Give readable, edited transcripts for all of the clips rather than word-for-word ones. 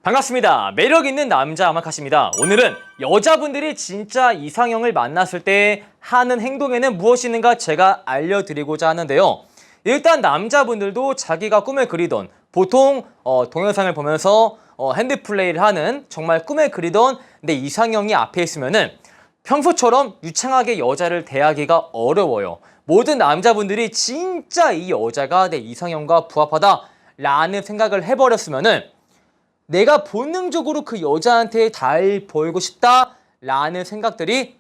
반갑습니다. 매력있는 남자 아마카시입니다. 오늘은 여자분들이 진짜 이상형을 만났을 때 하는 행동에는 무엇이 있는가 제가 알려드리고자 하는데요. 일단 남자분들도 자기가 꿈에 그리던 보통 동영상을 보면서 핸드플레이를 하는 정말 꿈에 그리던 내 이상형이 앞에 있으면은 평소처럼 유창하게 여자를 대하기가 어려워요. 모든 남자분들이 진짜 이 여자가 내 이상형과 부합하다 라는 생각을 해버렸으면은 내가 본능적으로 그 여자한테 잘 보이고 싶다 라는 생각들이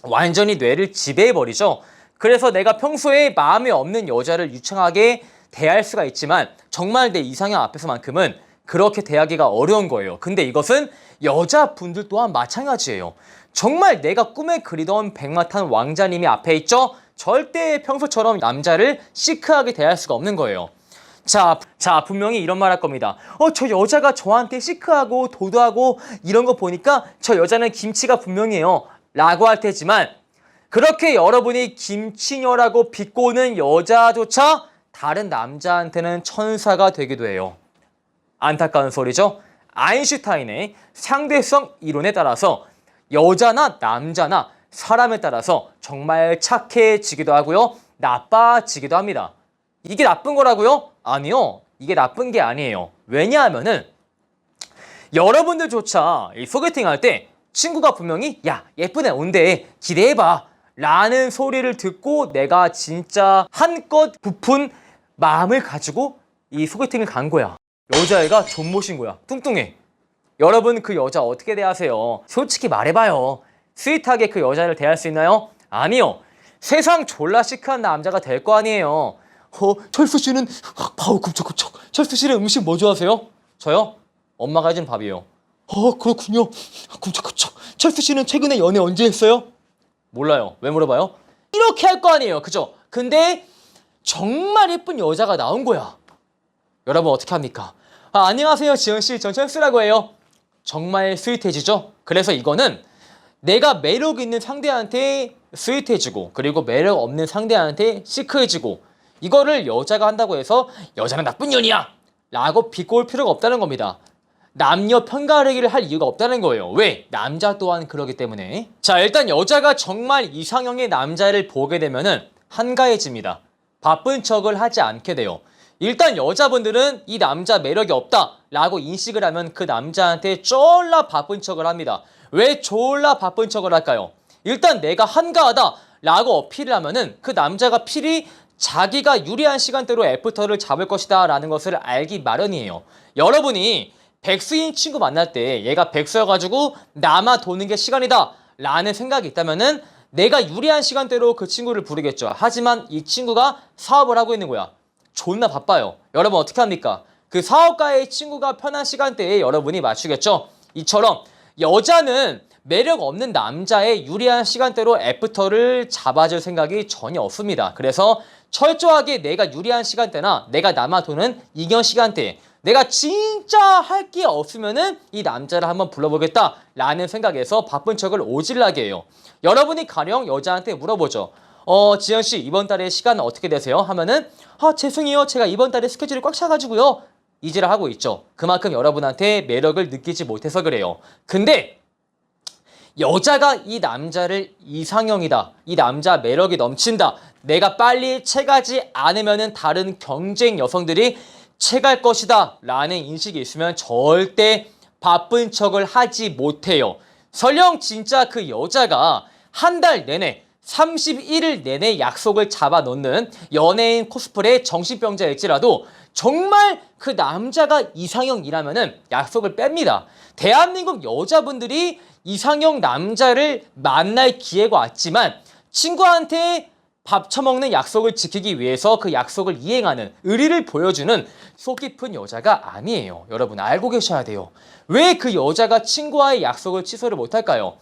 완전히 뇌를 지배해버리죠. 그래서 내가 평소에 마음에 없는 여자를 유창하게 대할 수가 있지만 정말 내 이상형 앞에서만큼은 그렇게 대하기가 어려운 거예요. 근데 이것은 여자분들 또한 마찬가지예요. 정말 내가 꿈에 그리던 백마탄 왕자님이 앞에 있죠? 절대 평소처럼 남자를 시크하게 대할 수가 없는 거예요. 자, 분명히 이런 말 할 겁니다. 저 여자가 저한테 시크하고 도도하고 이런 거 보니까 저 여자는 김치가 분명해요. 라고 할 테지만 그렇게 여러분이 김치녀라고 비꼬는 여자조차 다른 남자한테는 천사가 되기도 해요. 안타까운 소리죠? 아인슈타인의 상대성 이론에 따라서 여자나 남자나 사람에 따라서 정말 착해지기도 하고요. 나빠지기도 합니다. 이게 나쁜 거라고요? 아니요. 이게 나쁜 게 아니에요. 왜냐하면은 여러분들조차 이 소개팅 할 때 친구가 분명히 야 예쁜 애 온대 기대해봐 라는 소리를 듣고 내가 진짜 한껏 부푼 마음을 가지고 이 소개팅을 간 거야. 여자애가 존못인 거야. 뚱뚱해. 여러분 그 여자 어떻게 대하세요? 솔직히 말해봐요. 스윗하게 그 여자를 대할 수 있나요? 아니요. 세상 졸라 시크한 남자가 될 거 아니에요. 철수 씨는 아우 끔찍끔찍. 철수 씨는 음식 뭐 좋아하세요? 저요? 엄마가 해준 밥이에요. 그렇군요. 끔찍끔찍. 철수 씨는 최근에 연애 언제 했어요? 몰라요. 왜 물어봐요? 이렇게 할 거 아니에요. 그죠? 근데 정말 예쁜 여자가 나온 거야. 여러분 어떻게 합니까? 안녕하세요 지현 씨. 전 철수라고 해요. 정말 스윗해지죠? 그래서 이거는 내가 매력 있는 상대한테 스윗해지고 그리고 매력 없는 상대한테 시크해지고 이거를 여자가 한다고 해서 여자는 나쁜 년이야 라고 비꼬을 필요가 없다는 겁니다. 남녀 편가르기를 할 이유가 없다는 거예요. 왜? 남자 또한 그러기 때문에. 자, 일단 여자가 정말 이상형의 남자를 보게 되면은 한가해집니다. 바쁜 척을 하지 않게 돼요. 일단 여자분들은 이 남자 매력이 없다 라고 인식을 하면 그 남자한테 쫄라 바쁜 척을 합니다. 왜 졸라 바쁜 척을 할까요? 일단 내가 한가하다 라고 어필을 하면은 그 남자가 필히 자기가 유리한 시간대로 애프터를 잡을 것이다 라는 것을 알기 마련이에요. 여러분이 백수인 친구 만날 때 얘가 백수여가지고 남아 도는 게 시간이다 라는 생각이 있다면은 내가 유리한 시간대로 그 친구를 부르겠죠. 하지만 이 친구가 사업을 하고 있는 거야. 존나 바빠요. 여러분 어떻게 합니까? 그 사업가의 친구가 편한 시간대에 여러분이 맞추겠죠. 이처럼 여자는 매력 없는 남자의 유리한 시간대로 애프터를 잡아줄 생각이 전혀 없습니다. 그래서 철저하게 내가 유리한 시간대나 내가 남아도는 이견 시간대에 내가 진짜 할 게 없으면은 이 남자를 한번 불러보겠다 라는 생각에서 바쁜 척을 오질나게 해요. 여러분이 가령 여자한테 물어보죠. 지현씨 이번 달에 시간 어떻게 되세요? 하면은 죄송해요 제가 이번 달에 스케줄이 꽉 차가지고요 이지를 하고 있죠. 그만큼 여러분한테 매력을 느끼지 못해서 그래요. 근데 여자가 이 남자를 이상형이다, 이 남자 매력이 넘친다, 내가 빨리 채가지 않으면은 다른 경쟁 여성들이 채갈 것이다 라는 인식이 있으면 절대 바쁜 척을 하지 못해요. 설령 진짜 그 여자가 한 달 내내 31일 내내 약속을 잡아놓는 연예인 코스프레 정신병자일지라도 정말 그 남자가 이상형이라면은 약속을 뺍니다. 대한민국 여자분들이 이상형 남자를 만날 기회가 왔지만 친구한테 밥 처먹는 약속을 지키기 위해서 그 약속을 이행하는 의리를 보여주는 속 깊은 여자가 아니에요. 여러분 알고 계셔야 돼요. 왜 그 여자가 친구와의 약속을 취소를 못할까요?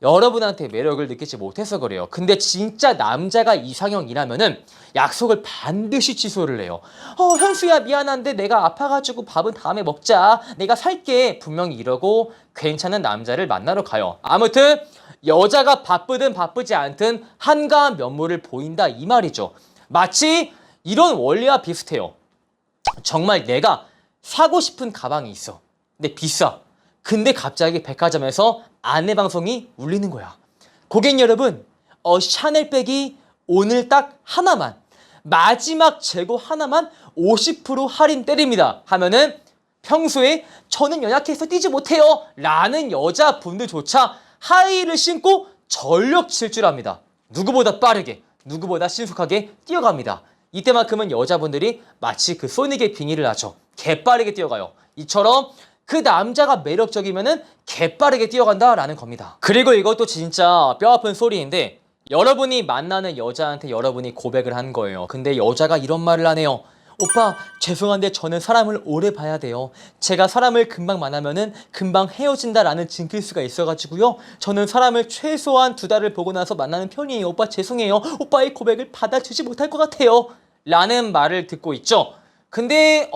여러분한테 매력을 느끼지 못해서 그래요. 근데 진짜 남자가 이상형이라면은 약속을 반드시 취소를 해요. 현수야 미안한데 내가 아파가지고 밥은 다음에 먹자. 내가 살게. 분명히 이러고 괜찮은 남자를 만나러 가요. 아무튼 여자가 바쁘든 바쁘지 않든 한가한 면모를 보인다 이 말이죠. 마치 이런 원리와 비슷해요. 정말 내가 사고 싶은 가방이 있어. 근데 비싸. 근데 갑자기 백화점에서 안내방송이 울리는 거야. 고객 여러분, 샤넬백이 오늘 딱 하나만, 마지막 재고 하나만 50% 할인 때립니다 하면은 평소에 저는 연약해서 뛰지 못해요 라는 여자분들조차 하이힐을 신고 전력 질주합니다. 누구보다 빠르게, 누구보다 신속하게 뛰어갑니다. 이때만큼은 여자분들이 마치 그 소닉의 빙의를 하죠. 개빠르게 뛰어가요. 이처럼 그 남자가 매력적이면은 개빠르게 뛰어간다라는 겁니다. 그리고 이것도 진짜 뼈아픈 소리인데, 여러분이 만나는 여자한테 여러분이 고백을 한 거예요. 근데 여자가 이런 말을 하네요. 오빠, 죄송한데 저는 사람을 오래 봐야 돼요. 제가 사람을 금방 만나면은 금방 헤어진다라는 징크스가 있어가지고요. 저는 사람을 최소한 2달을 보고 나서 만나는 편이에요. 오빠 죄송해요. 오빠의 고백을 받아주지 못할 것 같아요. 라는 말을 듣고 있죠. 근데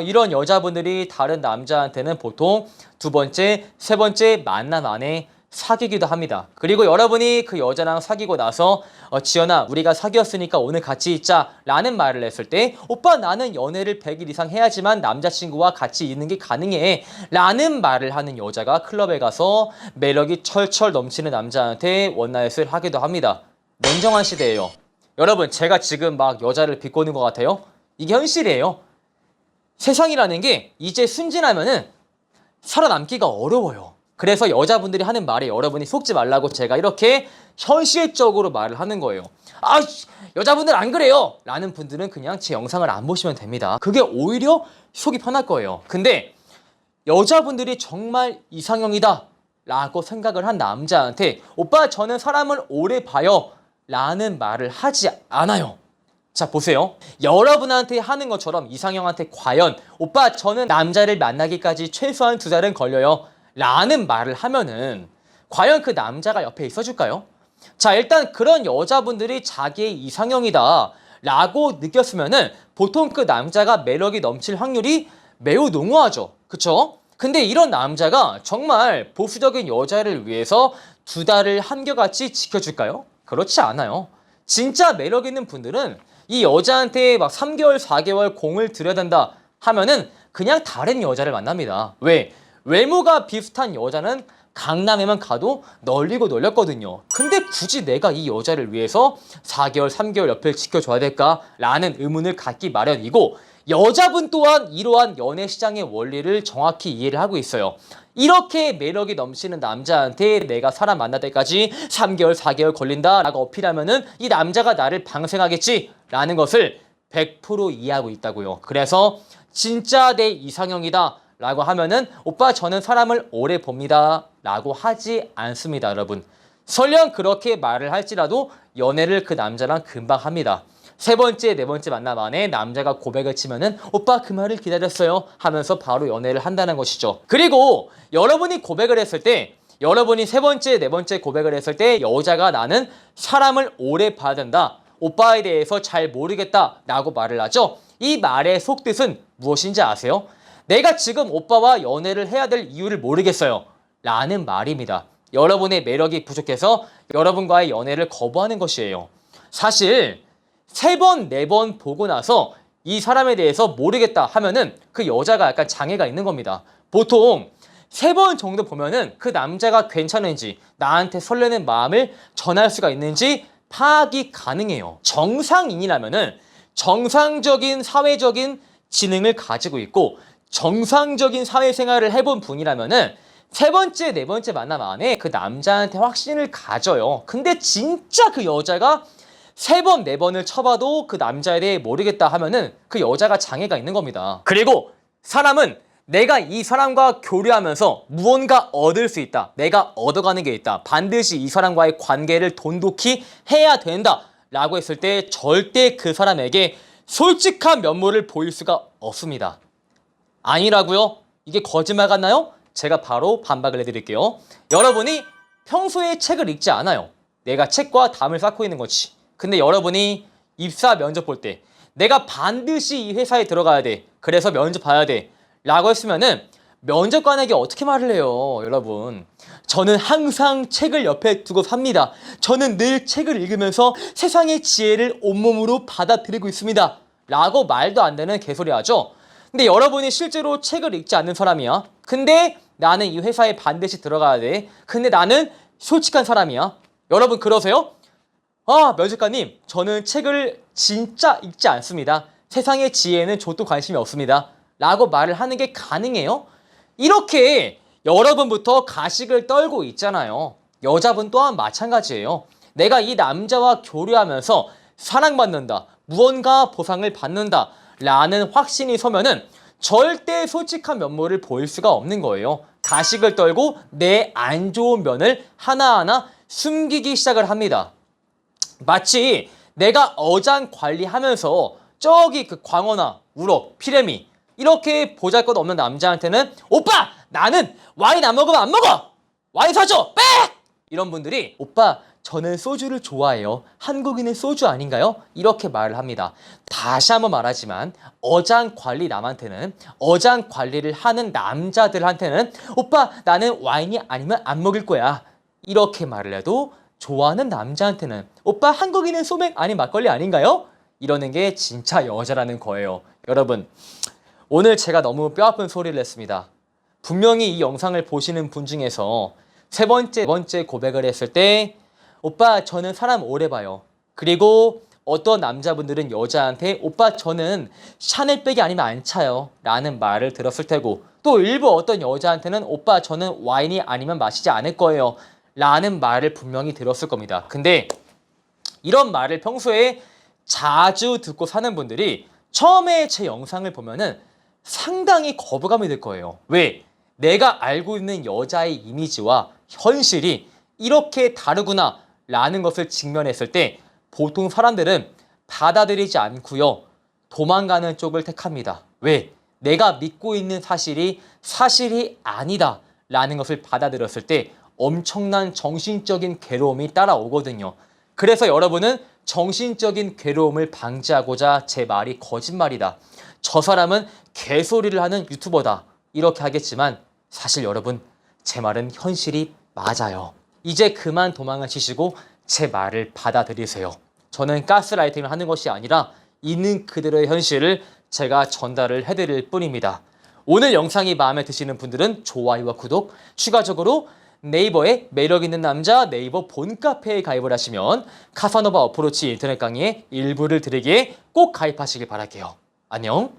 이런 여자분들이 다른 남자한테는 보통 2번째, 3번째 만남 안에 사귀기도 합니다. 그리고 여러분이 그 여자랑 사귀고 나서 지연아, 우리가 사귀었으니까 오늘 같이 있자 라는 말을 했을 때, 오빠 나는 연애를 100일 이상 해야지만 남자친구와 같이 있는 게 가능해 라는 말을 하는 여자가 클럽에 가서 매력이 철철 넘치는 남자한테 원나잇을 하기도 합니다. 냉정한 시대예요. 여러분, 제가 지금 막 여자를 비꼬는 것 같아요? 이게 현실이에요. 세상이라는 게 이제 순진하면은 살아남기가 어려워요. 그래서 여자분들이 하는 말에 여러분이 속지 말라고 제가 이렇게 현실적으로 말을 하는 거예요. 아, 여자분들 안 그래요 라는 분들은 그냥 제 영상을 안 보시면 됩니다. 그게 오히려 속이 편할 거예요. 근데 여자분들이 정말 이상형이다 라고 생각을 한 남자한테 오빠 저는 사람을 오래 봐요 라는 말을 하지 않아요. 자, 보세요. 여러분한테 하는 것처럼 이상형한테 과연 오빠 저는 남자를 만나기까지 최소한 2달은 걸려요 라는 말을 하면은 과연 그 남자가 옆에 있어줄까요? 자, 일단 그런 여자분들이 자기의 이상형이다 라고 느꼈으면은 보통 그 남자가 매력이 넘칠 확률이 매우 농후하죠. 그쵸? 근데 이런 남자가 정말 보수적인 여자를 위해서 2달을 한결같이 지켜줄까요? 그렇지 않아요. 진짜 매력 있는 분들은 이 여자한테 막 3개월, 4개월 공을 들여야 된다 하면은 그냥 다른 여자를 만납니다. 왜? 외모가 비슷한 여자는 강남에만 가도 널리고 널렸거든요. 근데 굳이 내가 이 여자를 위해서 4개월, 3개월 옆을 지켜줘야 될까라는 의문을 갖기 마련이고, 여자분 또한 이러한 연애 시장의 원리를 정확히 이해를 하고 있어요. 이렇게 매력이 넘치는 남자한테 내가 사람 만날 때까지 3개월, 4개월 걸린다라고 어필하면은 이 남자가 나를 방생하겠지라는 것을 100% 이해하고 있다고요. 그래서 진짜 내 이상형이다 라고 하면은 오빠 저는 사람을 오래 봅니다 라고 하지 않습니다. 여러분, 설령 그렇게 말을 할지라도 연애를 그 남자랑 금방 합니다. 3번째, 4번째 만남 안에 남자가 고백을 치면은 오빠 그 말을 기다렸어요 하면서 바로 연애를 한다는 것이죠. 그리고 여러분이 고백을 했을 때, 여러분이 3번째, 4번째 고백을 했을 때 여자가 나는 사람을 오래 봐야 된다, 오빠에 대해서 잘 모르겠다 라고 말을 하죠. 이 말의 속뜻은 무엇인지 아세요? 내가 지금 오빠와 연애를 해야 될 이유를 모르겠어요 라는 말입니다. 여러분의 매력이 부족해서 여러분과의 연애를 거부하는 것이에요. 사실 3번, 4번 보고 나서 이 사람에 대해서 모르겠다 하면은 그 여자가 약간 장애가 있는 겁니다. 보통 3번 정도 보면은 그 남자가 괜찮은지, 나한테 설레는 마음을 전할 수가 있는지 파악이 가능해요. 정상인이라면은 정상적인 사회적인 지능을 가지고 있고 정상적인 사회생활을 해본 분이라면은 3번째, 4번째 만남 안에 그 남자한테 확신을 가져요. 근데 진짜 그 여자가 3번, 4번을 쳐봐도 그 남자에 대해 모르겠다 하면은 그 여자가 장애가 있는 겁니다. 그리고 사람은 내가 이 사람과 교류하면서 무언가 얻을 수 있다, 내가 얻어가는 게 있다, 반드시 이 사람과의 관계를 돈독히 해야 된다 라고 했을 때 절대 그 사람에게 솔직한 면모를 보일 수가 없습니다. 아니라고요? 이게 거짓말 같나요? 제가 바로 반박을 해드릴게요. 여러분이 평소에 책을 읽지 않아요. 내가 책과 담을 쌓고 있는 거지. 근데 여러분이 입사 면접 볼 때 내가 반드시 이 회사에 들어가야 돼, 그래서 면접 봐야 돼 라고 했으면은 면접관에게 어떻게 말을 해요? 여러분, 저는 항상 책을 옆에 두고 삽니다. 저는 늘 책을 읽으면서 세상의 지혜를 온몸으로 받아들이고 있습니다 라고 말도 안 되는 개소리 하죠. 근데 여러분이 실제로 책을 읽지 않는 사람이야. 근데 나는 이 회사에 반드시 들어가야 돼. 근데 나는 솔직한 사람이야. 여러분 그러세요? 아, 면접관님, 저는 책을 진짜 읽지 않습니다. 세상의 지혜는 저도 관심이 없습니다. 라고 말을 하는 게 가능해요? 이렇게 여러분부터 가식을 떨고 있잖아요. 여자분 또한 마찬가지예요. 내가 이 남자와 교류하면서 사랑받는다, 무언가 보상을 받는다 라는 확신이 서면은 절대 솔직한 면모를 보일 수가 없는 거예요. 가식을 떨고 내 안 좋은 면을 하나하나 숨기기 시작을 합니다. 마치 내가 어장 관리하면서 저기 그 광어나 우럭, 피레미 이렇게 보잘것없는 남자한테는 오빠! 나는 와인 안 먹으면 안 먹어! 와인 사줘! 빽! 이런 분들이 오빠 저는 소주를 좋아해요. 한국인은 소주 아닌가요? 이렇게 말을 합니다. 다시 한번 말하지만 어장 관리 남한테는 어장 관리를 하는 남자들한테는 오빠 나는 와인이 아니면 안 먹을 거야. 이렇게 말을 해도 좋아하는 남자한테는 오빠 한국인은 소맥 아니 막걸리 아닌가요? 이러는 게 진짜 여자라는 거예요. 여러분 오늘 제가 너무 뼈아픈 소리를 했습니다. 분명히 이 영상을 보시는 분 중에서 세 번째 고백을 했을 때 오빠 저는 사람 오래 봐요. 그리고 어떤 남자분들은 여자한테 오빠 저는 샤넬백이 아니면 안 차요 라는 말을 들었을 테고 또 일부 어떤 여자한테는 오빠 저는 와인이 아니면 마시지 않을 거예요 라는 말을 분명히 들었을 겁니다. 근데 이런 말을 평소에 자주 듣고 사는 분들이 처음에 제 영상을 보면은 상당히 거부감이 들 거예요. 왜? 내가 알고 있는 여자의 이미지와 현실이 이렇게 다르구나 라는 것을 직면했을 때 보통 사람들은 받아들이지 않고요. 도망가는 쪽을 택합니다. 왜? 내가 믿고 있는 사실이 아니다 라는 것을 받아들였을 때 엄청난 정신적인 괴로움이 따라오거든요. 그래서 여러분은 정신적인 괴로움을 방지하고자 제 말이 거짓말이다, 저 사람은 개소리를 하는 유튜버다 이렇게 하겠지만 사실 여러분 제 말은 현실이 맞아요. 이제 그만 도망을 치시고 제 말을 받아들이세요. 저는 가스라이팅을 하는 것이 아니라 있는 그대로의 현실을 제가 전달을 해드릴 뿐입니다. 오늘 영상이 마음에 드시는 분들은 좋아요와 구독, 추가적으로 네이버에 매력있는 남자 네이버 본카페에 가입을 하시면 카사노바 어프로치 인터넷 강의의 일부를 드리기에 꼭 가입하시길 바랄게요. 안녕.